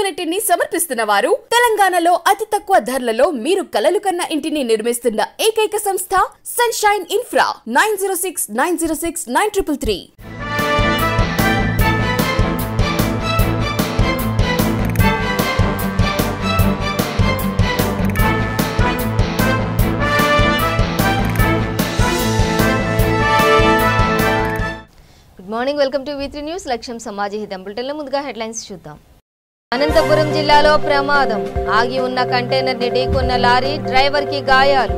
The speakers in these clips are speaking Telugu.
ఆపర్చునిటీని సమర్పిస్తున్న వారు తెలంగాణలో అతి తక్కువ ధరలలో మీరు కలలు కన్న ఇంటిని నిర్మిస్తున్న ఏకైక సంస్థ sunshine infra 9069069333. Good morning, welcome to V3 news. లక్ష్యం సమాజహితం బులెటిన్లో ముందుగా హెడ్లైన్స్ చూద్దాం. అనంతపురం జిల్లాలో ప్రమాదం, ఆగి ఉన్న కంటైనర్ ని ఢీకొన్న లారీ, డ్రైవర్ కి గాయాలు.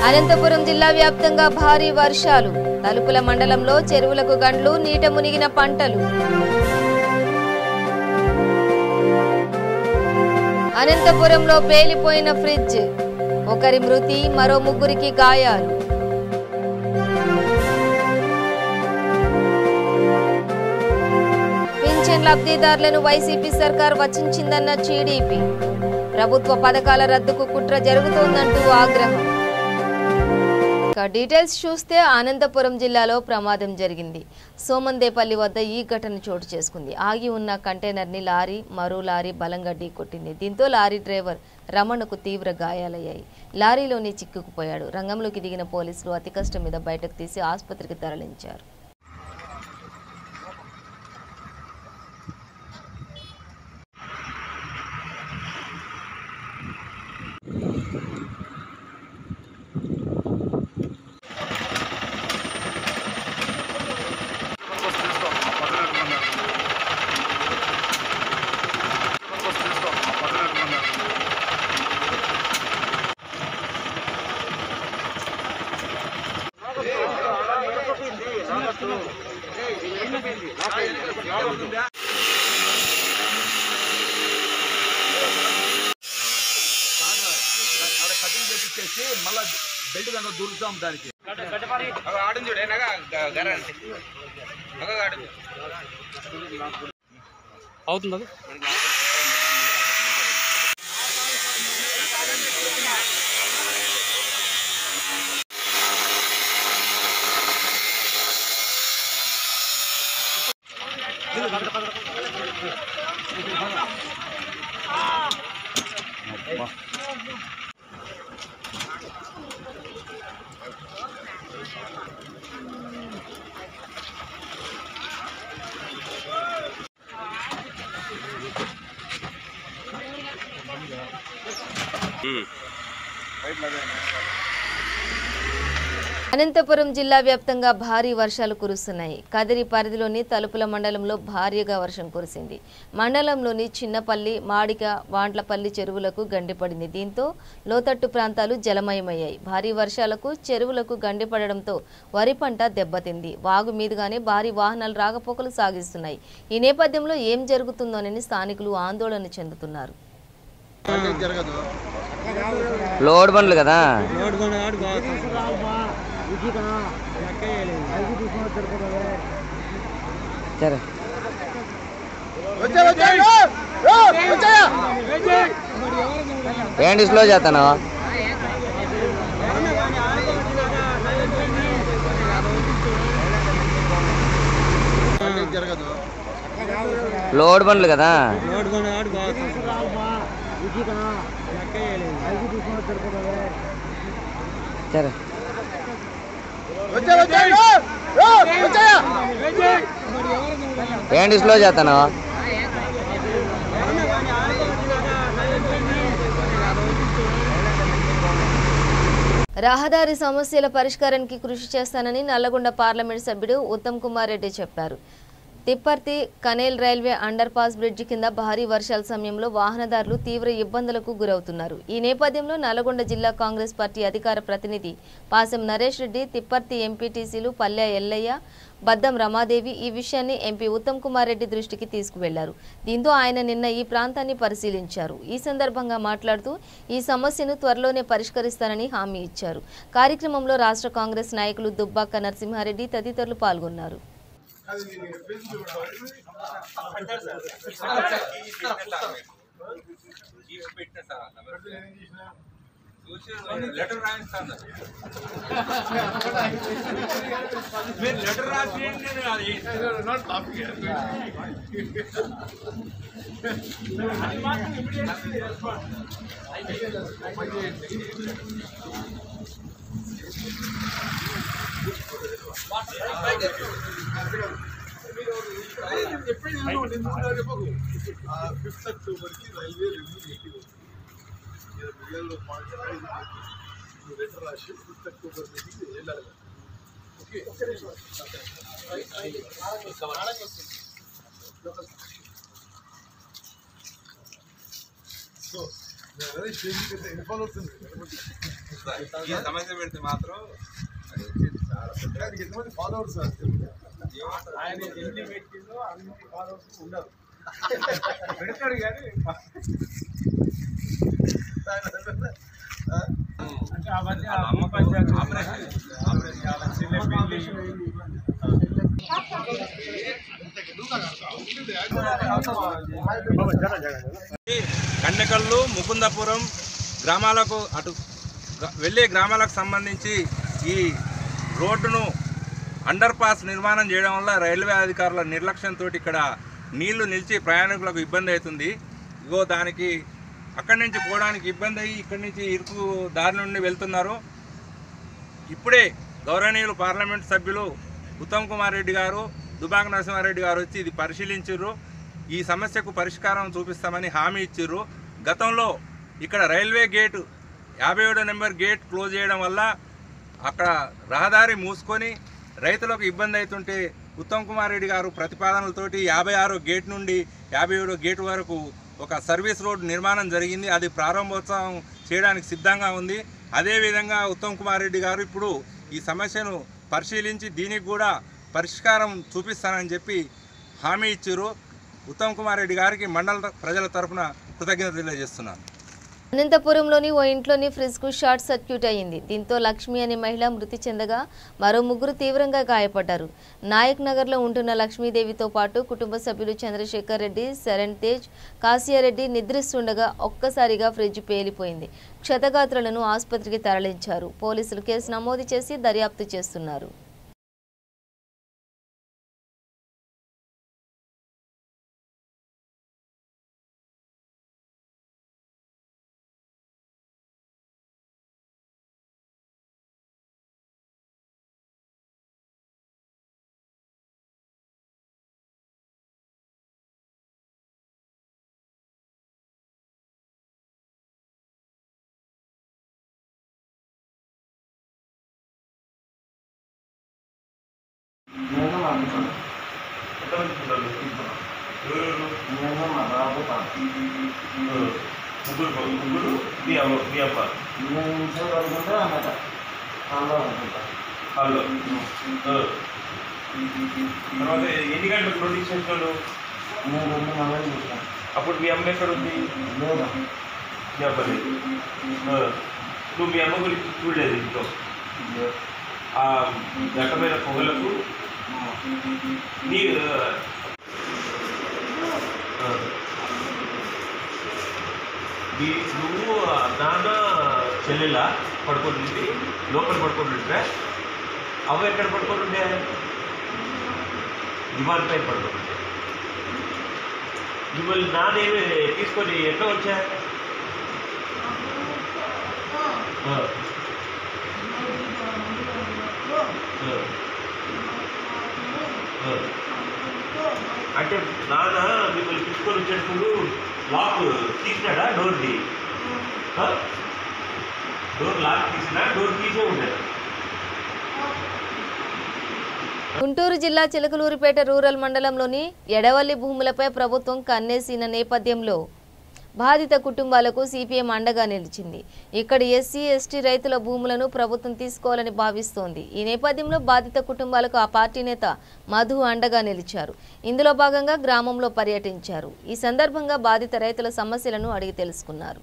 అనంతపురం జిల్లా వ్యాప్తంగా భారీ వర్షాలు, తలుపుల మండలంలో చెరువులకు గండ్లు, నీట మునిగిన పంటలు. అనంతపురంలో పేలిపోయిన ఫ్రిడ్జ్, ఒకరి మృతి, మరో ముగ్గురికి గాయాలు. పింఛన్ లబ్ధిదారులను వైసీపీ సర్కార్ వచించిందన్న టీడీపీ, ప్రభుత్వ పథకాల రద్దుకు కుట్ర జరుగుతోందంటూ ఆగ్రహం. డీటెయిల్స్ చూస్తే అనంతపురం జిల్లాలో ప్రమాదం జరిగింది. సోమందేపల్లి వద్ద ఈ ఘటన చోటు చేసుకుంది. ఆగి ఉన్న కంటైనర్ ని మరో లారీ బలంగా ఢీకొట్టింది. దీంతో లారీ డ్రైవర్ రమణకు తీవ్ర గాయాలయ్యాయి. లారీలోని చిక్కుకుపోయాడు. రంగంలోకి దిగిన పోలీసులు అతి కష్టం మీద బయటకు తీసి ఆసుపత్రికి తరలించారు. మళ్ళా బెల్ట్ దాంట్లో దూరుతాం దానికి అవుతుంది. అనంతపురం జిల్లా వ్యాప్తంగా భారీ వర్షాలు కురుస్తున్నాయి. కదిరి పరిధిలోని తలుపుల మండలంలో భారీగా వర్షం కురిసింది. మండలంలోని చిన్నపల్లి, మాడిక, వాండ్లపల్లి చెరువులకు గండిపడింది. దీంతో లోతట్టు ప్రాంతాలు జలమయమయ్యాయి. భారీ వర్షాలకు చెరువులకు గండిపడడంతో వరి పంట దెబ్బతింది. వాగు మీదుగానే భారీ వాహనాలు రాకపోకలు సాగిస్తున్నాయి. ఈ నేపథ్యంలో ఏం జరుగుతుందోనని స్థానికులు ఆందోళన చెందుతున్నారు. లోడ్ బండ్లు కదా, ఏంటి స్లో చేస్తాను? లోడ్ బండ్లు కదా, సరే ఏంటి స్లో చేస్తాను? రహదారి సమస్యల పరిష్కారానికి కృషి చేస్తానని నల్లగొండ పార్లమెంట్ సభ్యుడు ఉత్తమ్ కుమార్ రెడ్డి చెప్పారు. తిప్పర్తి కనేల్ రైల్వే అండర్ పాస్ బ్రిడ్జి కింద భారీ వర్షాల సమయంలో వాహనదారులు తీవ్ర ఇబ్బందులకు గురవుతున్నారు. ఈ నేపథ్యంలో నల్లగొండ జిల్లా కాంగ్రెస్ పార్టీ అధికార ప్రతినిధి పాసం నరేష్ రెడ్డి, తిప్పర్తి ఎంపీటీసీలు పల్లె ఎల్లయ్య, బద్దం రమాదేవి ఈ విషయాన్ని ఎంపీ ఉత్తమ్ కుమార్ రెడ్డి దృష్టికి తీసుకువెళ్లారు. దీంతో ఆయన నిన్న ఈ ప్రాంతాన్ని పరిశీలించారు. ఈ సందర్భంగా మాట్లాడుతూ ఈ సమస్యను త్వరలోనే పరిష్కరిస్తానని హామీ ఇచ్చారు. కార్యక్రమంలో రాష్ట్ర కాంగ్రెస్ నాయకులు దుబ్బాక నరసింహారెడ్డి తదితరులు పాల్గొన్నారు. లెటర్ రాయిస్తాను మీరు లెటర్ రాసియండి నేను నాట్ కాపీ Fifth October की railway review meeting होगी। ये real point है ये letter राशि 5th October meeting ये लगा। Okay। So मेरे शेयर करते इन्फॉलो ये समझ में बैठते मात्रों कितने followers हैं ఆయన ఎన్ని పెట్టిందో అన్ని ఫాలోవర్స్ ఉన్నారు పెడతాడు కానీ అంటే అవన్నీ అమ్మ పంచాయతీ కన్నెకల్లు ముకుందపురం గ్రామాలకు అటు వెళ్ళే గ్రామాలకు సంబంధించి ఈ రోడ్డును అండర్ పాస్ నిర్మాణం చేయడం వల్ల రైల్వే అధికారుల నిర్లక్ష్యంతో ఇక్కడ నీళ్లు నిలిచి ప్రయాణికులకు ఇబ్బంది అవుతుంది. ఇగో దానికి అక్కడి నుంచి పోవడానికి ఇబ్బంది అయ్యి ఇక్కడి నుంచి ఇరుకు దారి నుండి వెళ్తున్నారు. ఇప్పుడే గౌరవనీయులు పార్లమెంట్ సభ్యులు ఉత్తమ్ కుమార్ రెడ్డి గారు, దుబాక నరసింహారెడ్డి గారు వచ్చి ఇది పరిశీలించారు. ఈ సమస్యకు పరిష్కారం చూపిస్తామని హామీ ఇచ్చారు. గతంలో ఇక్కడ railway gate 57 number gate close చేయడం వల్ల అక్కడ రహదారి మూసుకొని రైతులకు ఇబ్బంది అవుతుంటే ఉత్తమ్ కుమార్ రెడ్డి గారు ప్రతిపాదనలతోటి 56 గేట్ నుండి 57 గేట్ వరకు ఒక సర్వీస్ రోడ్ నిర్మాణం జరిగింది. అది ప్రారంభోత్సవం చేయడానికి సిద్ధంగా ఉంది. అదేవిధంగా ఉత్తమ్ కుమార్ రెడ్డి గారు ఇప్పుడు ఈ సమస్యను పరిశీలించి దీనికి కూడా పరిష్కారం చూపిస్తానని చెప్పి హామీ ఇచ్చారు. ఉత్తమ్ కుమార్ రెడ్డి గారికి మండల ప్రజల తరఫున కృతజ్ఞతలు తెలియజేస్తున్నాను. అనంతపురంలోని ఓ ఇంట్లోని ఫ్రిడ్జ్కు షార్ట్ సర్క్యూట్ అయింది. దీంతో లక్ష్మి అనే మహిళ మృతి చెందగా మరో ముగ్గురు తీవ్రంగా గాయపడ్డారు. నాయక్ నగర్లో ఉంటున్న లక్ష్మీదేవితో పాటు కుటుంబ సభ్యులు చంద్రశేఖర్ రెడ్డి, శరణ్ తేజ్, కాసియారెడ్డి నిద్రిస్తుండగా ఒక్కసారిగా ఫ్రిడ్జ్ పేలిపోయింది. క్షతగాత్రులను ఆసుపత్రికి తరలించారు. పోలీసులు కేసు నమోదు చేసి దర్యాప్తు చేస్తున్నారు. ఎన్ని గంటలకు నోటీస్ చేసినాడు? అప్పుడు మీ అమ్మ ఎక్కడ ఉంది? చెప్పలేదు. నువ్వు మీ అమ్మ గురించి చూడలేదు ఇంట్లో? ఆ దట్టమైన పొగలకు నీ నువ్వు నాన్న చెల్లెలా పడుకోండి, లోపల పడుకోండి. అవ్వ ఎక్కడ పడుకోనుండే? దివాన్ పైన పడుకోనుండే. మిమ్మల్ని నానేమి తీసుకొని ఎట్లా వచ్చా? అంటే నాన్న మిమ్మల్ని తీసుకొని వచ్చేటప్పుడు లాక్ తీసినాడా? డోర్ది డోర్ లాక్ తీసినా? డోర్ తీసే ఉండేది. గుంటూరు జిల్లా చిలకలూరిపేట రూరల్ మండలంలోని ఎడవల్లి భూములపై ప్రభుత్వం కన్నేసిన నేపథ్యంలో బాధిత కుటుంబాలకు సిపిఎం అండగా నిలిచింది. ఇక్కడ ఎస్సీ ఎస్టీ రైతుల భూములను ప్రభుత్వం తీసుకోవాలని భావిస్తోంది. ఈ నేపథ్యంలో బాధిత కుటుంబాలకు ఆ పార్టీ నేత మధు అండగా నిలిచారు. ఇందులో భాగంగా గ్రామంలో పర్యటించారు. ఈ సందర్భంగా బాధిత రైతుల సమస్యలను అడిగి తెలుసుకున్నారు.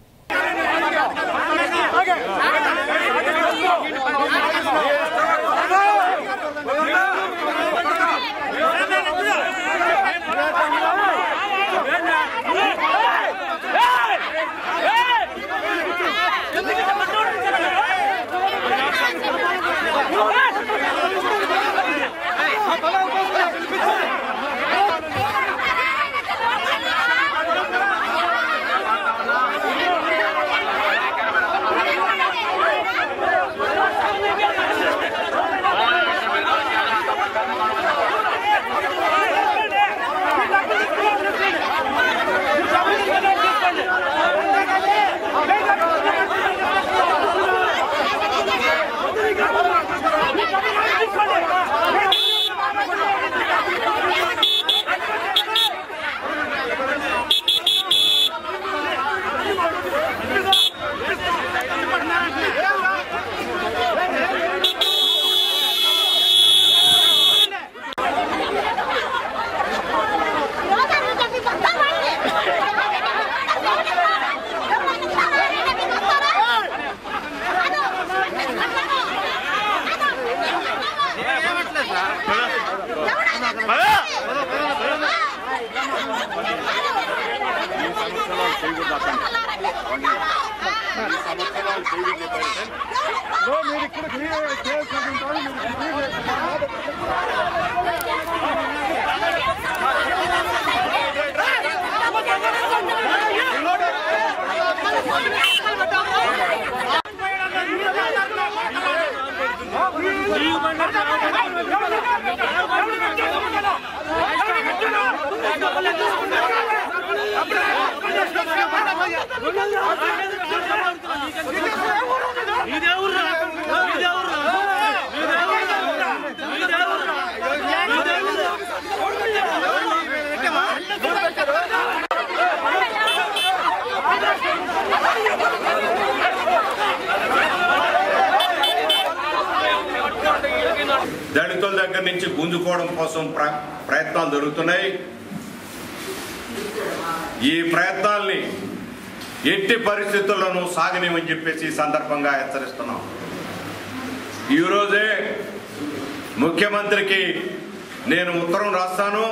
దళితుల దగ్గర నుంచి గుంజుకోవడం కోసం ప్రయత్నాలు జరుగుతున్నాయి. ఈ ప్రయత్నాల్ని ఎట్టి పరిస్థితుల్లోనూ సాగనివని చెప్పేసి సందర్భంగా హెచ్చరిస్తున్నాం. ఈరోజే ముఖ్యమంత్రికి నేను ఉత్తరం రాస్తాను.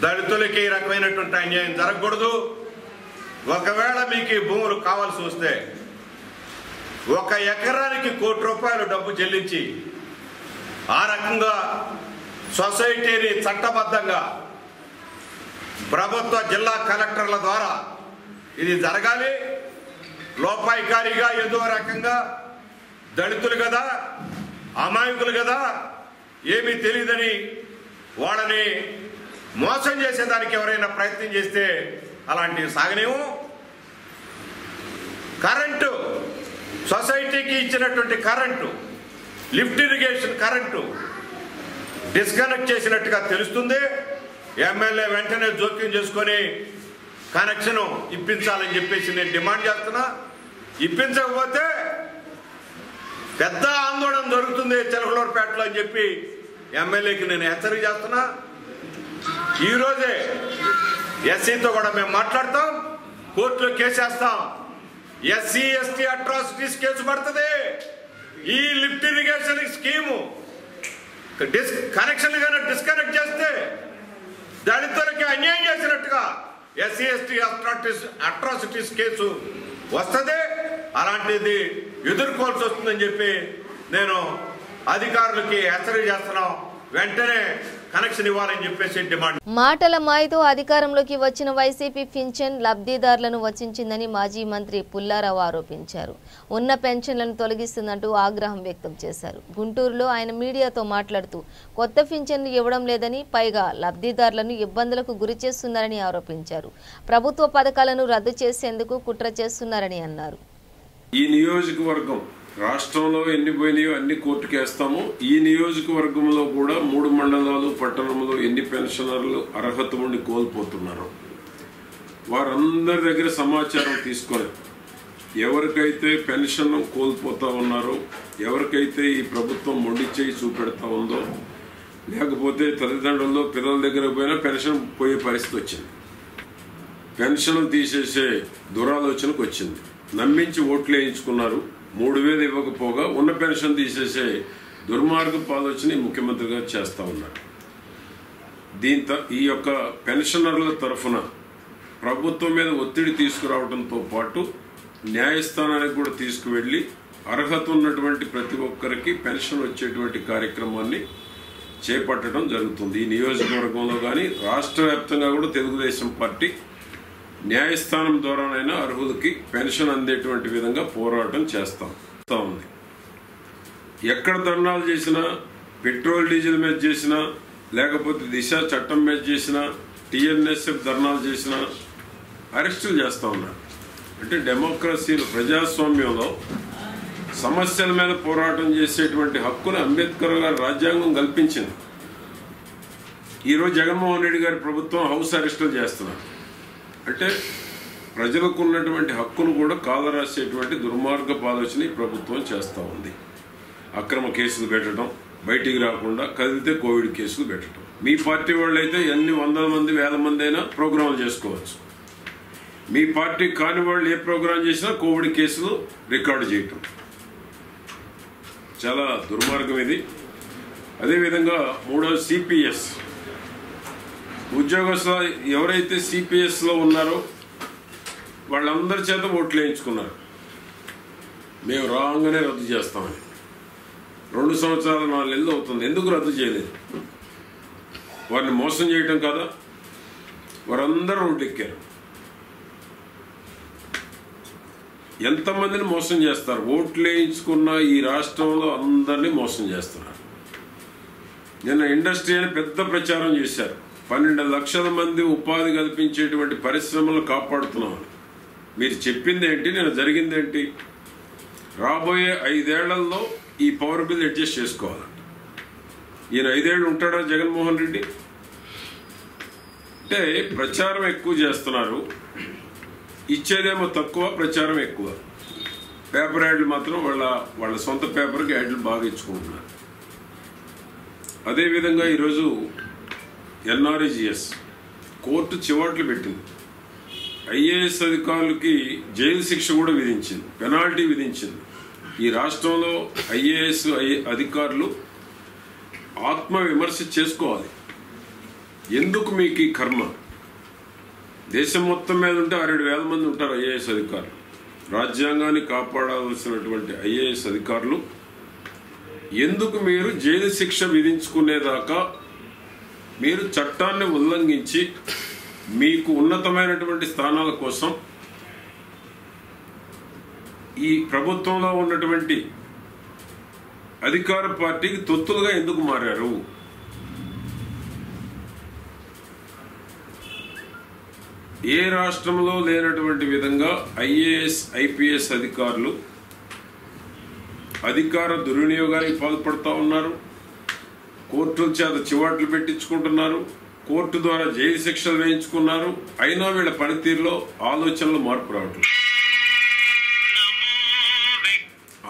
దళితులకి ఈ రకమైనటువంటి అన్యాయం జరగకూడదు. ఒకవేళ మీకు ఈ భూములు కావాల్సి వస్తే 1 ఎకరానికి ₹1 కోటి డబ్బు చెల్లించి ఆ రకంగా సొసైటీని చట్టబద్ధంగా ప్రభుత్వ జిల్లా కలెక్టర్ల ద్వారా ఇది జరగాలి. లోపాయికారిగా ఏదో రకంగా దళితులు కదా, అమాయకులు కదా, ఏమీ తెలియదని వాళ్ళని మోసం చేసేదానికి ఎవరైనా ప్రయత్నం చేస్తే అలాంటివి సాగనేము. కరెంటు, సొసైటీకి ఇచ్చినటువంటి current, lift irrigation current disconnect చేసినట్టుగా తెలుస్తుంది. ఎమ్మెల్యే వెంటనే జోక్యం చేసుకొని కనెక్షన్ ఇప్పించాలని చెప్పేసి నేను డిమాండ్ చేస్తున్నా. ఇప్పించకపోతే పెద్ద ఆందోళన జరుగుతుంది చిలకలూరుపేటలో అని చెప్పి ఎమ్మెల్యేకి నేను హెచ్చరిక చేస్తున్నా. ఈరోజే ఎస్సీతో కూడా మేము మాట్లాడతాం, కోర్టులో కేసేస్తాం. ఎస్సీ ఎస్టీ అట్రాసిటీస్ కేసు పడుతుంది. ఈ లిఫ్ట్ ఇరిగేషన్ స్కీము కనెక్షన్ గానే డిస్కనెక్ట్ చేస్తే దళితులకి అన్యాయం చేసినట్టుగా ఎస్సీ ఎస్టీ అట్రాసిటీస్ కేసు వస్తుంది. అలాంటిది ఎదుర్కోవాల్సి వస్తుందని చెప్పి నేను అధికారులకి హెచ్చరిక చేస్తున్నాం. వెంటనే కనెక్షన్ ఇవ్వాలని చెప్పేసి డిమాండ్. మాటల మాయతో అధికారంలోకి వచ్చిన వైసీపీ పింఛన్ లబ్ధిదారులను వంచిందని మాజీ మంత్రి పుల్లారావు ఆరోపించారు. ఉన్న పెన్షన్లను తొలగిస్తుందంటూ ఆగ్రహం వ్యక్తం చేశారు. గుంటూరులో ఆయన మీడియాతో మాట్లాడుతూ కొత్త పింఛన్లు ఇవ్వడం లేదని, పైగా లబ్ధిదారులను ఇబ్బందులకు గురి చేస్తున్నారని ఆరోపించారు. ప్రభుత్వ పథకాలను రద్దు చేసేందుకు కుట్ర చేస్తున్నారని అన్నారు. ఈ నియోజకవర్గం రాష్ట్రంలో ఎన్ని పోయినాయో అన్ని కోర్టుకు వేస్తాము. ఈ నియోజకవర్గంలో కూడా 3 మండలాలు పట్టణంలో ఎన్ని పెన్షనర్లు అర్హత ఉండి కోల్పోతున్నారు వారందరి దగ్గర సమాచారం తీసుకొని ఎవరికైతే పెన్షన్ కోల్పోతా ఉన్నారో, ఎవరికైతే ఈ ప్రభుత్వం మొండి చేయి చూపెడతా ఉందో, లేకపోతే తల్లిదండ్రుల్లో పిల్లల దగ్గర పోయినా పెన్షన్ పోయే పరిస్థితి వచ్చింది. పెన్షన్ తీసేసే దురాలోచనకు వచ్చింది. నమ్మించి ఓట్లు వేయించుకున్నారు. 3,000 ఇవ్వకపోగా ఉన్న పెన్షన్ తీసేసే దుర్మార్గపు ఆలోచన ముఖ్యమంత్రి గారు చేస్తూ ఉన్నారు. దీంతో ఈ యొక్క పెన్షనర్ల తరఫున ప్రభుత్వం మీద ఒత్తిడి తీసుకురావడంతో పాటు న్యాయస్థానానికి కూడా తీసుకువెళ్లి అర్హత ఉన్నటువంటి ప్రతి ఒక్కరికి పెన్షన్ వచ్చేటువంటి కార్యక్రమాన్ని చేపట్టడం జరుగుతుంది. ఈ నియోజకవర్గంలో కానీ రాష్ట్ర వ్యాప్తంగా కూడా తెలుగుదేశం పార్టీ న్యాయస్థానం ద్వారానైనా అర్హులకి పెన్షన్ అందేటువంటి విధంగా పోరాటం చేస్తా ఉంది. ఎక్కడ ధర్నాలు చేసినా, పెట్రోల్ డీజిల్ మీద చేసినా, లేకపోతే దిశ చట్టం మీద చేసినా, టీఎన్ఎస్ఎఫ్ ధర్నాలు చేసినా అరెస్టులు చేస్తూ ఉన్నారు. అంటే డెమోక్రసీలో, ప్రజాస్వామ్యంలో సమస్యల మీద పోరాటం చేసేటువంటి హక్కును అంబేద్కర్ గారు రాజ్యాంగం కల్పించింది. ఈరోజు జగన్మోహన్ రెడ్డి గారి ప్రభుత్వం హౌస్ అరెస్టులు చేస్తున్నారు. అంటే ప్రజలకు ఉన్నటువంటి హక్కును కూడా కాలరాసేటువంటి దుర్మార్గపు ఆలోచన ఈ ప్రభుత్వం చేస్తూ ఉంది. అక్రమ కేసులు పెట్టడం, బయటికి రాకుండా కదిలితే కోవిడ్ కేసులు పెట్టడం. మీ పార్టీ వాళ్ళు అయితే ఎన్ని 100 మంది 1000 మంది అయినా ప్రోగ్రాంలు చేసుకోవచ్చు. మీ పార్టీ కాని వాళ్ళు ఏ ప్రోగ్రాం చేసినా కోవిడ్ కేసులు రికార్డు చేయటం చాలా దుర్మార్గం ఇది. అదేవిధంగా మూడోది సిపిఎస్ ఉద్యోగస్తులు ఎవరైతే సిపిఎస్లో ఉన్నారో వాళ్ళందరి చేత ఓట్లు వేయించుకున్నారు. మేము రాగానే రద్దు చేస్తామని. 2 సంవత్సరాలు 4 నెలలు అవుతుంది. ఎందుకు రద్దు చేయలేదు? వారిని మోసం చేయటం కదా. వారందరూ రోడ్డు ఎక్కారు. ఎంతమందిని మోసం చేస్తారు? ఓట్లు వేయించుకున్న ఈ రాష్ట్రంలో అందరినీ మోసం చేస్తున్నారు. నిన్న ఇండస్ట్రీ అని పెద్ద ప్రచారం చేశారు. 12 లక్షల మంది ఉపాధి కల్పించేటువంటి పరిశ్రమలను కాపాడుతున్నామని. మీరు చెప్పింది ఏంటి? నేను జరిగింది ఏంటి? రాబోయే 5 ఏళ్లలో ఈ పవర్ బిల్ అడ్జస్ట్ చేసుకోవాలంట. ఈయన 5 ఏళ్ళు ఉంటాడా జగన్మోహన్ రెడ్డి? అంటే ప్రచారం ఎక్కువ చేస్తున్నారు, ఇచ్చేదేమో తక్కువ, ప్రచారం ఎక్కువ. పేపర్ యాడ్లు మాత్రం వాళ్ళ సొంత పేపర్కి యాడ్లు బాగా ఇచ్చుకుంటున్నారు. అదేవిధంగా ఈరోజు ఎన్ఆర్ఈజిఎస్ కోర్టు చివాట్లు పెట్టింది. ఐఏఎస్ అధికారులకి జైలు శిక్ష కూడా విధించింది, పెనాల్టీ విధించింది. ఈ రాష్ట్రంలో ఐఏఎస్ అధికారులు ఆత్మవిమర్శ చేసుకోవాలి. ఎందుకు మీకు ఈ కర్మ? దేశం మొత్తం మీద ఉంటే 6-7 మంది ఉంటారు ఐఏఎస్ అధికారులు. రాజ్యాంగాన్ని కాపాడాల్సినటువంటి ఐఏఎస్ అధికారులు ఎందుకు మీరు జైలు శిక్ష విధించుకునేదాకా మీరు చట్టాన్ని ఉల్లంఘించి మీకు ఉన్నతమైనటువంటి స్థానాల కోసం ఈ ప్రభుత్వంలో ఉన్నటువంటి అధికార పార్టీకి తొత్తులుగా ఎందుకు మారారు? ఏ రాష్ట్రంలో లేనటువంటి విధంగా ఐఏఎస్ ఐపీఎస్ అధికారులు అధికార దుర్వినియోగానికి పాల్పడుతూ ఉన్నారు. కోర్టుల చేత చివాట్లు పెట్టించుకుంటున్నారు. కోర్టు ద్వారా జైలు శిక్షలు వేయించుకున్నారు. అయినా వీళ్ళ పనితీరులో ఆలోచనలు మార్పు రావట్లేదు.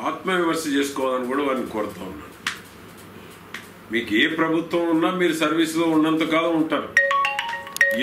ఆత్మవిమర్శ చేసుకోవాలని కూడా వారిని కోరుతా ఉన్నాను. మీకు ఏ ప్రభుత్వం ఉన్నా మీరు సర్వీసులో ఉన్నంతకాలం ఉంటారు.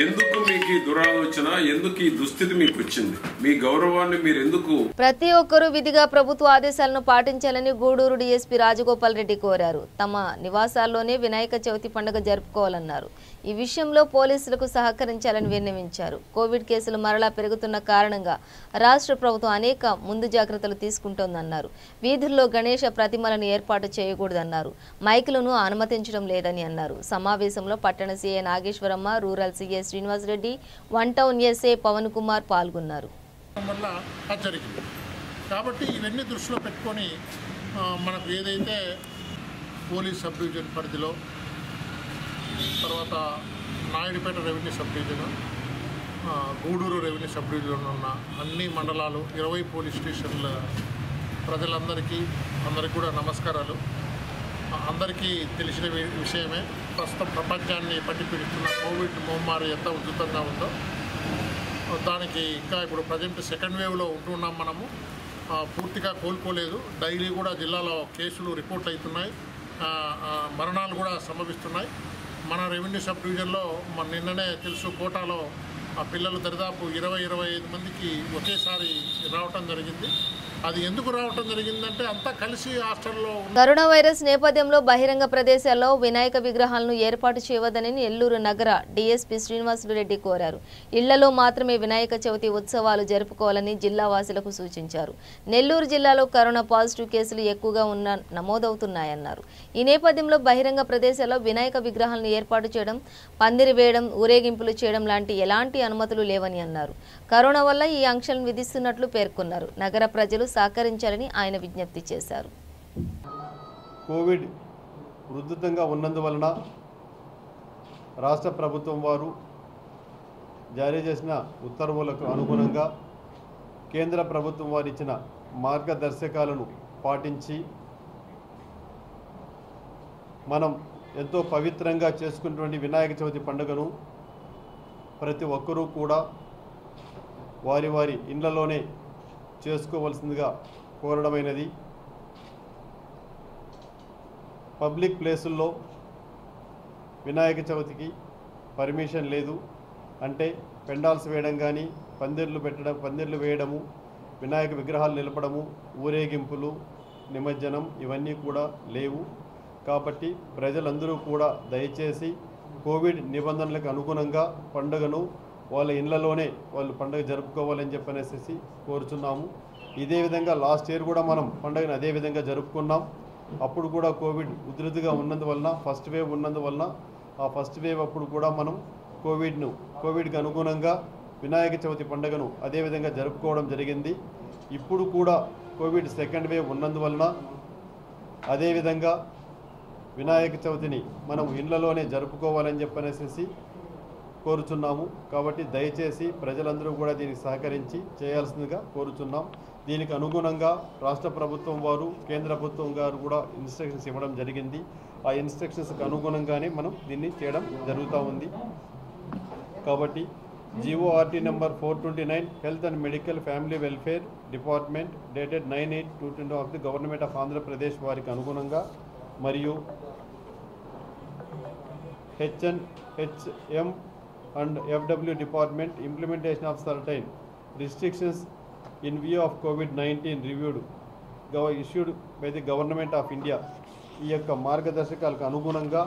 ఎందుకు మీకు ఈ దురాలోచన? ఎందుకు ఈ దుస్థితి మీకు వచ్చింది? మీ గౌరవాన్ని మీరు ఎందుకు? ప్రతి ఒక్కరూ విధిగా ప్రభుత్వ ఆదేశాలను పాటించాలని గూడూరు డీఎస్పీ రాజగోపాల్ రెడ్డి కోరారు. తమ నివాసాల్లోనే వినాయక చవితి పండుగ జరుపుకోవాలన్నారు. ఈ విషయంలో పోలీసులకు సహకరించాలని విన్నవించారు. కోవిడ్ కేసులు మరలా పెరుగుతున్న కారణంగా రాష్ట్ర ప్రభుత్వం అనేక ముందు జాగ్రత్తలు తీసుకుంటోందన్నారు. వీధుల్లో గణేష ప్రతిమలను ఏర్పాటు చేయకూడదన్నారు. మైకులను అనుమతించడం లేదని అన్నారు. సమావేశంలో పట్టణ CI Nageswaramma, rural CI Srinivas Reddy, 1 town SA Pavan Kumar పాల్గొన్నారు. కాబట్టి ఇవన్నీ దృష్టిలో పెట్టుకొని మనకు ఏదైతే పోలీస్ సబ్ డివిజన్ పరిధిలో, తర్వాత Naidupeta revenue sub division, Gudur revenue sub division ఉన్న అన్ని మండలాలు 20 పోలీస్ స్టేషన్ల ప్రజలందరికీ కూడా నమస్కారాలు. అందరికీ తెలిసిన విషయమే ప్రస్తుతం ప్రపంచాన్ని పట్టిపిడుతున్న కోవిడ్ మహమ్మారి ఎంత ఉధృతంగా ఉందో, దానికి ఇంకా ఇప్పుడు ప్రజెంట్ 2nd వేవ్లో ఉంటున్నాం. మనము పూర్తిగా కోలుకోలేదు. డైలీ కూడా జిల్లాలో కేసులు రిపోర్ట్ అవుతున్నాయి, మరణాలు కూడా సంభవిస్తున్నాయి. మన రెవెన్యూ సబ్ డివిజన్లో నిన్ననే తెలుసు, కోటాలో పిల్లలు దరిదాపు 20-25 మందికి ఒకేసారి రావటం జరిగింది. అది ఎందుకు రావటం జరిగిందంటే అంతా కలిసి హాస్టల్లో. కరోనా వైరస్ నేపథ్యంలో బహిరంగ ప్రదేశాల్లో వినాయక విగ్రహాలను ఏర్పాటు చేయవద్దని నెల్లూరు నగర డీఎస్పీ శ్రీనివాసులు కోరారు. ఇళ్లలో మాత్రమే వినాయక చవితి ఉత్సవాలు జరుపుకోవాలని జిల్లా వాసులకు సూచించారు. నెల్లూరు జిల్లాలో కరోనా పాజిటివ్ కేసులు ఎక్కువగా నమోదవుతున్నాయన్నారు. ఈ నేపథ్యంలో బహిరంగ ప్రదేశాల్లో వినాయక విగ్రహాలను ఏర్పాటు చేయడం, పందిరి వేయడం, ఊరేగింపులు చేయడం లాంటి ఎలాంటి అనుమతులు లేవని అన్నారు. కరోనా వల్ల ఈ ఆంక్షలను విధిస్తున్నట్లు పేర్కొన్నారు. నగర ప్రజలు సహకరించాలని ఆయన విజ్ఞప్తి చేశారు. కోవిడ్ ఉధృతంగా ఉన్నందువలన రాష్ట్ర ప్రభుత్వం వారు జారీ చేసిన ఉత్తర్వులకు అనుగుణంగా కేంద్ర ప్రభుత్వం వారు ఇచ్చిన మార్గదర్శకాలను పాటించి మనం ఎంతో పవిత్రంగా చేసుకున్నటువంటి వినాయక చవితి పండుగను ప్రతి ఒక్కరూ కూడా వారి వారి ఇళ్లలోనే చేసుకోవాల్సిందిగా కోరడమైనది. పబ్లిక్ ప్లేసుల్లో వినాయక చవితికి పర్మిషన్ లేదు. అంటే పెండాల్స్ వేయడం కానీ, పందిర్లు వేయడము, వినాయక విగ్రహాలు నిలపడము, ఊరేగింపులు, నిమజ్జనం ఇవన్నీ కూడా లేవు. కాబట్టి ప్రజలందరూ కూడా దయచేసి కోవిడ్ నిబంధనలకు అనుగుణంగా పండుగను వాళ్ళ ఇళ్లలోనే వాళ్ళు పండుగ జరుపుకోవాలని చెప్పనేసి కోరుచున్నాము. ఇదే విధంగా లాస్ట్ ఇయర్ కూడా మనం పండుగను అదే విధంగా జరుపుకున్నాం. అప్పుడు కూడా కోవిడ్ ఉధృతిగా ఉన్నందువలన ఫస్ట్ వేవ్ ఉన్నందువలన ఆ ఫస్ట్ వేవ్ అప్పుడు కూడా మనం కోవిడ్కి అనుగుణంగా వినాయక చవితి పండుగను అదేవిధంగా జరుపుకోవడం జరిగింది. ఇప్పుడు కూడా కోవిడ్ సెకండ్ వేవ్ ఉన్నందువలన అదేవిధంగా వినాయక చవితిని మనం ఇళ్లలోనే జరుపుకోవాలని చెప్పనేసి కోరుచున్నాము. కాబట్టి దయచేసి ప్రజలందరూ కూడా దీనికి సహకరించి చేయాల్సిందిగా కోరుచున్నాం. దీనికి అనుగుణంగా రాష్ట్ర ప్రభుత్వం వారు కేంద్ర ప్రభుత్వం గారు కూడా ఇన్స్ట్రక్షన్స్ ఇవ్వడం జరిగింది. ఆ ఇన్స్ట్రక్షన్స్కి అనుగుణంగానే మనం దీన్ని చేయడం జరుగుతూ ఉంది. కాబట్టి GORT number 429 health and medical family welfare department dated 9/8/2020 of the government of Andhra Pradesh వారికి అనుగుణంగా మరియు HM and FW department implementation of certain restrictions in view of COVID-19 reviewed issued by the government of India. ఈ యొక్క మార్గదర్శకాలకు అనుగుణంగా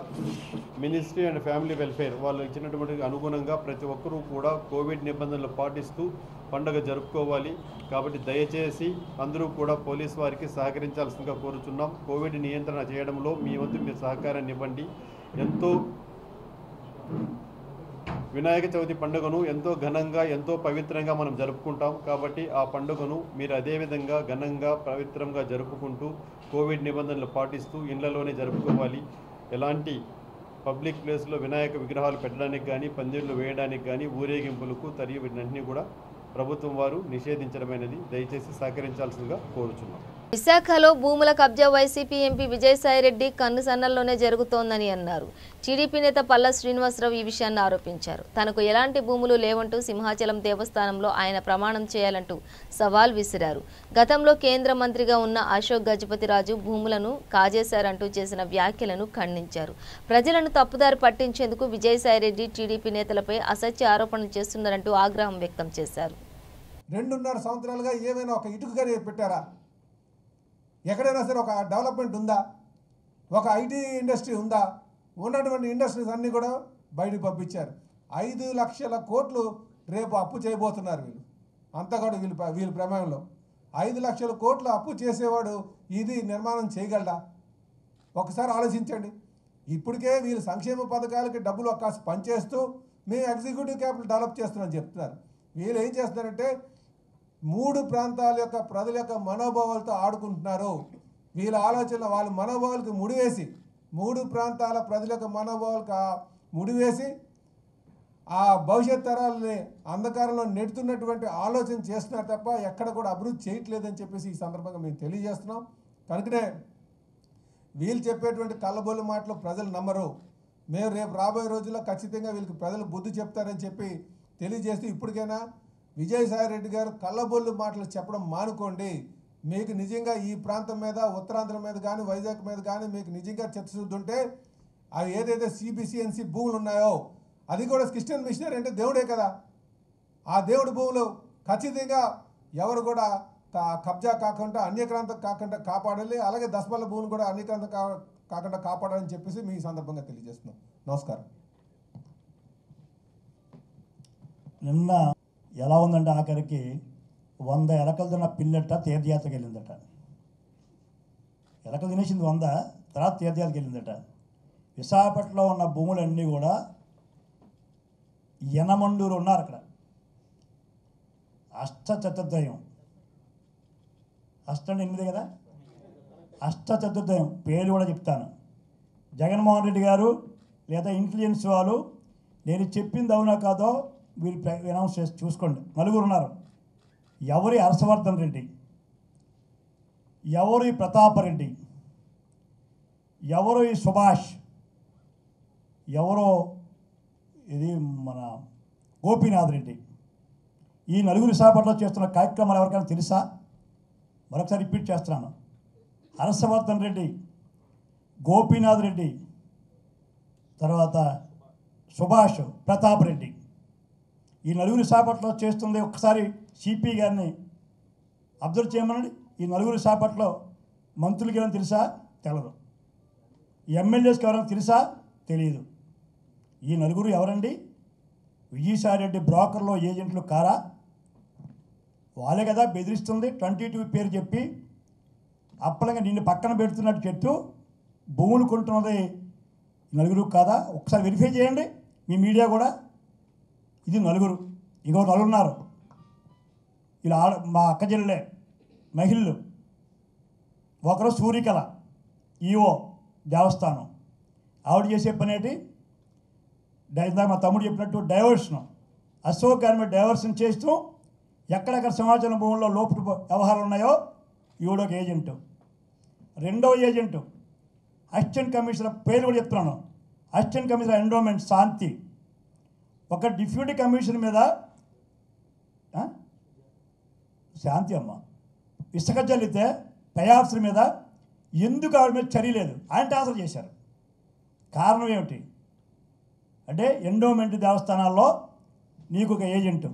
మినిస్ట్రీ అండ్ ఫ్యామిలీ వెల్ఫేర్ వాళ్ళు ఇచ్చినటువంటి అనుగుణంగా ప్రతి ఒక్కరూ కూడా కోవిడ్ నిబంధనలు పాటిస్తూ పండుగ జరుపుకోవాలి. కాబట్టి దయచేసి అందరూ కూడా పోలీస్ వారికి సహకరించాల్సిందిగా కోరుచున్నాం. కోవిడ్ నియంత్రణ చేయడంలో మీ వంతు మీరు సహకారాన్ని ఇవ్వండి. ఎంతో వినాయక చవితి పండుగను ఎంతో ఘనంగా ఎంతో పవిత్రంగా మనం జరుపుకుంటాం. కాబట్టి ఆ పండుగను మీరు అదేవిధంగా ఘనంగా పవిత్రంగా జరుపుకుంటూ కోవిడ్ నిబంధనలు పాటిస్తూ ఇళ్లలోనే జరుపుకోవాలి. ఎలాంటి పబ్లిక్ ప్లేస్లో వినాయక విగ్రహాలు పెట్టడానికి కానీ పందిళ్ళు వేయడానికి కానీ ఊరేగింపులకు తరిగి వీటన్నింటినీ కూడా ప్రభుత్వం వారు నిషేధించడమైనది. దయచేసి సహకరించాల్సిందిగా కోరుచున్నాం. విశాఖలో భూముల కబ్జా వైసీపీ ఎంపీ విజయసాయిరెడ్డి కన్నుసన్నల్లోనే జరుగుతోందని అన్నారు. టీడీపీ నేత పల్లా శ్రీనివాసరావు ఈ విషయాన్ని ఆరోపించారు. తనకు ఎలాంటి భూములు లేవంటూ సింహాచలం దేవస్థానంలో ఆయన ప్రమాణం చేయాలంటూ సవాల్ విసిరారు. గతంలో కేంద్ర మంత్రిగా ఉన్న అశోక్ గజపతిరాజు భూములను కాజేశారంటూ చేసిన వ్యాఖ్యలను ఖండించారు. ప్రజలను తప్పుదారి పట్టించేందుకు విజయసాయిరెడ్డి టీడీపీ నేతలపై అసత్య ఆరోపణలు చేస్తున్నారంటూ ఆగ్రహం వ్యక్తం చేశారు. 2.5 సంవత్సరాలుగా ఏమైనా ఒక ఇటుకగా పెట్టారా? ఎక్కడైనా సరే ఒక డెవలప్మెంట్ ఉందా? ఒక ఐటీ ఇండస్ట్రీ ఉందా? ఉన్నటువంటి ఇండస్ట్రీస్ అన్నీ కూడా బయటకు పంపించారు. 5 లక్షల కోట్లు రేపు అప్పు చేయబోతున్నారు వీళ్ళు. అంతా కూడా వీళ్ళ ప్రమేయంలో 5 లక్షల కోట్లు అప్పు చేసేవాడు ఇది నిర్మాణం చేయగలడా? ఒకసారి ఆలోచించండి. ఇప్పటికే వీళ్ళు సంక్షేమ పథకాలకి డబ్బులు ఒక్కసారి పనిచేస్తూ మేము ఎగ్జిక్యూటివ్ క్యాపిటల్ డెవలప్ చేస్తున్నామని చెప్తున్నారు. వీళ్ళు ఏం చేస్తున్నారంటే 3 ప్రాంతాల యొక్క ప్రజల యొక్క మనోభావాలతో ఆడుకుంటున్నారు. వీళ్ళ ఆలోచన వాళ్ళ మనోభావాలకు ముడివేసి 3 ప్రాంతాల ప్రజల యొక్క మనోభావాలకు ముడివేసి ఆ భవిష్యత్ తరాలని అంధకారంలో నెడుతున్నటువంటి ఆలోచన చేస్తున్నారు తప్ప ఎక్కడ కూడా అభివృద్ధి చేయట్లేదని చెప్పేసి ఈ సందర్భంగా మేము తెలియజేస్తున్నాం. కనుకనే వీళ్ళు చెప్పేటువంటి కళ్ళబొల్లి మాటలు ప్రజలు నమ్మరు. మేము రేపు రాబోయే రోజుల్లో ఖచ్చితంగా వీళ్ళకి ప్రజలు బుద్ధి చెప్తారని చెప్పి తెలియజేస్తూ ఇప్పటికైనా విజయసాయిరెడ్డి గారు కళ్ళబొల్లు మాటలు చెప్పడం మానుకోండి. మీకు నిజంగా ఈ ప్రాంతం మీద ఉత్తరాంధ్ర మీద కానీ వైజాగ్ మీద కానీ మీకు నిజంగా చిత్తశుద్ధి ఉంటే అవి ఏదైతే CBCNC భూములు ఉన్నాయో అది కూడా క్రిస్టియన్ మిషనరీ అంటే దేవుడే కదా. ఆ దేవుడి భూములు ఖచ్చితంగా ఎవరు కూడా కబ్జా కాకుండా అన్యక్రాంతం కాకుండా కాపాడాలి. అలాగే దశబల్ల భూములు కూడా అన్యక్రాంతం కాకుండా కాపాడాలని చెప్పేసి మీ సందర్భంగా తెలియజేస్తున్నాం. నమస్కారం. నిన్న ఎలా ఉందంటే ఆఖరికి 100 ఎలకలు తిన్న పిల్లట తీర్థయాత్రకి వెళ్ళిందట. ఎలకలు తినేసింది 100, తర్వాత తీర్థయాత్రకి వెళ్ళిందట. విశాఖపట్నంలో ఉన్న భూములన్నీ కూడా యనమండూరు ఉన్నారు అక్కడ. అష్టచతుర్దయం 8 కదా, అష్టచతుర్దయం పేరు కూడా చెప్తాను. జగన్మోహన్ రెడ్డి గారు లేదా ఇంటెలిజెన్స్ వాళ్ళు నేను చెప్పింది అవునా కాదో వీళ్ళు అనౌన్స్ చేసి చూసుకోండి. 4 ఉన్నారు. ఎవరి హర్షవర్ధన్ రెడ్డి, ఎవరు ప్రతాపరెడ్డి, ఎవరు సుభాష్, ఎవరో ఇది మన గోపీనాథ్ రెడ్డి. ఈ 4 విశాఖపట్నంలో చేస్తున్న కార్యక్రమాలు ఎవరికైనా తెలుసా? మరొకసారి రిపీట్ చేస్తున్నాను. హర్షవర్ధన్ రెడ్డి, గోపీనాథ్ రెడ్డి, తర్వాత సుభాష్, ప్రతాప్ రెడ్డి. ఈ 4 విశాఖపట్నంలో చేస్తుంది ఒక్కసారి సిపి గారిని అబ్జర్వ్ చేయమనండి. ఈ 4 విశాఖపట్నంలో మంత్రులకి ఏమైనా తెలుసా? తెలదు. ఎమ్మెల్యేస్కి ఎవరైనా తెలుసా? తెలియదు. ఈ 4 ఎవరండి? విజయసాయిరెడ్డి బ్రోకర్లో ఏజెంట్లు కారా? వాళ్ళే కదా బెదిరిస్తుంది. 22 పేరు చెప్పి అప్పలంగా నిన్ను పక్కన పెడుతున్నట్టు చెట్టు భూములు కొంటున్నది నలుగురు కాదా? ఒకసారి వెరిఫై చేయండి మీ మీడియా కూడా. ఇది నలుగురు, ఇంకో నలుగురున్నారు. ఇలా మా అక్క చెల్లెలే మహిళలు. ఒకరు సూర్యకళ ఈఓ దేవస్థానం, ఆవిడ చేసే పని ఏంటి? ఇందాక మా తమ్ముడు చెప్పినట్టు డైవర్షన్, అశోక్ గారి మీద డైవర్షన్ చేస్తూ ఎక్కడెక్కడ సమాచారం భూముల్లో లోపు వ్యవహారాలు ఉన్నాయో ఈవిడొక ఏజెంటు. రెండవ ఏజెంటు అసిస్టెంట్ కమిషనర్, పేరు కూడా చెప్తున్నాను, అసిస్టెంట్ కమిషనర్ ఎండోమెంట్ శాంతి. ఒక డిప్యూటీ కమిషనర్ మీద శాంతి అమ్మ ఇసుక జల్లితే పై ఆఫీసర్ మీద ఎందుకు ఆవిడ మీద చర్య లేదు? ఆయన ట్రాన్స్ఫర్ చేశారు. కారణం ఏమిటి అంటే ఎండోమెంట్ దేవస్థానాల్లో నీకు ఒక ఏజెంటు.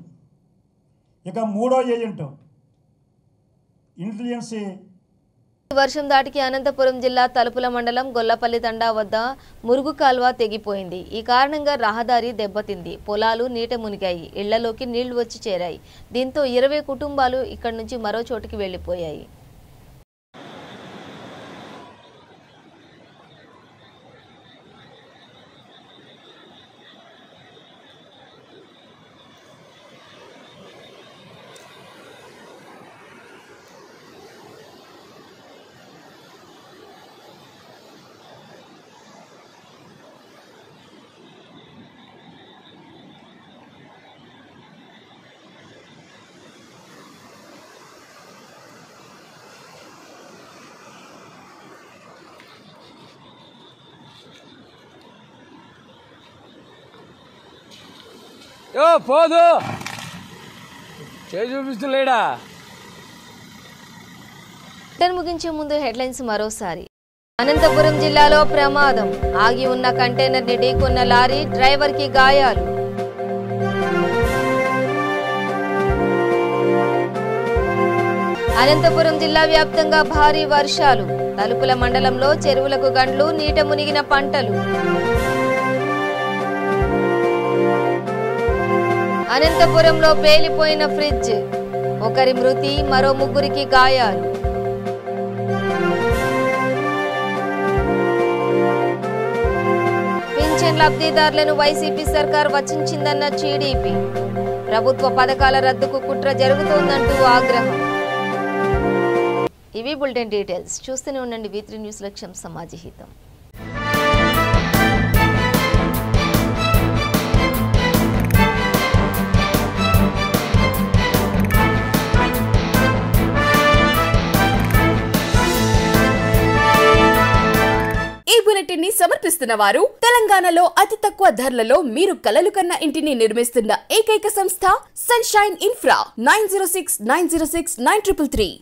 ఇక మూడో ఏజెంటు ఇంటెలిజెన్స్. వర్షం దాటికి అనంతపురం జిల్లా తలుపుల మండలం గొల్లపల్లి తండా వద్ద మురుగు కాల్వ తెగిపోయింది. ఈ కారణంగా రహదారి దెబ్బతింది. పొలాలు నీట మునిగాయి. ఇళ్లలోకి నీళ్లు వచ్చి చేరాయి. దీంతో 20 కుటుంబాలు ఇక్కడి నుంచి మరో చోటికి వెళ్లిపోయాయి. పోదు చేయి చూపిస్తులేడా. ముగించే ముందు హెడ్లైన్స్ మరోసారి. అనంతపురం జిల్లాలో ప్రమాదం. ఆగి ఉన్న కంటైనర్ ని ఢీకొన్న లారీ, డ్రైవర్ కి గాయాలు. అనంతపురం జిల్లా వ్యాప్తంగా భారీ వర్షాలు. తలుపుల మండలంలో చెరువులకు గండ్లు, నీట మునిగిన పంటలు. అనంతపురంలో పేలిపోయిన ఫ్రిడ్జ్, ఒకరి మృతి, మరో 3కి గాయాలు. పింఛన్ లబ్ధిదారులను వైసీపీ సర్కార్ వచించిందన్న టీడీపీ. ప్రభుత్వ పథకాల రద్దుకు కుట్ర జరుగుతోందంటూ ఆగ్రహం. ఇవి బులెటిన్ డీటెయిల్స్. చూస్తూనే ఉండండి V3 న్యూస్, లక్ష్యం సమాజహితం. ఈ బులెటిన్ ని సమర్పిస్తున్న వారు తెలంగాణలో అతి తక్కువ ధరలలో మీరు కలలు కన్న ఇంటిని నిర్మిస్తున్న ఏకైక సంస్థ సన్షైన్ ఇన్ఫ్రా. 9069069333.